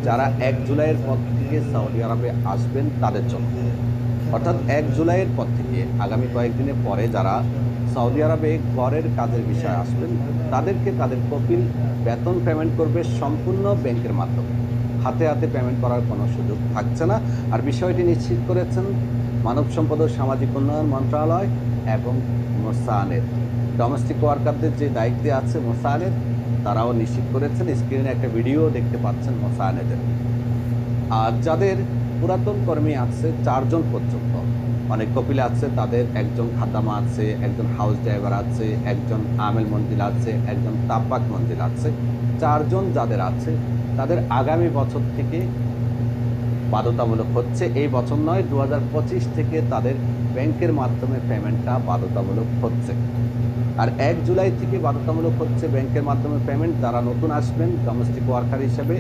যারা ১ জুলাইয়ের পর থেকে সৌদি আরবে আসবেন তাদের জন্য। অর্থাৎ ১ জুলাইয়ের পর থেকে আগামী কয়েকদিনের পরে যারা সৌদি আরবে ঘরের কাজের বিষয়ে আসবেন, তাদেরকে তাদের কফিল বেতন পেমেন্ট করবে সম্পূর্ণ ব্যাংকের মাধ্যমে। হাতে, হাতে পেমেন্ট করার কোনো সুযোগ থাকছে না। আর বিষয়টি নিশ্চিত করেছেন মানব সম্পদ ও সামাজিক উন্নয়ন মন্ত্রণালয় এবং মোসানের। ডোমেস্টিক ওয়ার্কারদের যে দায়িত্বে আছে মোসানের, তারাও নিশ্চিত করেছেন। স্ক্রিনে একটা ভিডিও দেখতে পাচ্ছেন মোসানেদের। আর যাদের পুরাতন কর্মী আছে ৪ জন পর্যন্ত, অনেক কপিলে আছে তাদের একজন খাদ্দামা আছে, একজন হাউস ড্রাইভার আছে, একজন আমেল মঞ্জিল আছে, একজন তাব্বাক মঞ্জিল আছে। ৪ জন যাদের আছে তাদের আগামী বছর থেকে বাধ্যতামূলক হচ্ছে। এই বছর নয়, ২০২৫ থেকে তাদের ব্যাংকের মাধ্যমে পেমেন্টটা বাধ্যতামূলক হচ্ছে। আর ১ জুলাই থেকে বাধ্যতামূলক হচ্ছে ব্যাংকের মাধ্যমে পেমেন্ট যারা নতুন আসবেন ডোমেস্টিক ওয়ার্কার হিসেবে।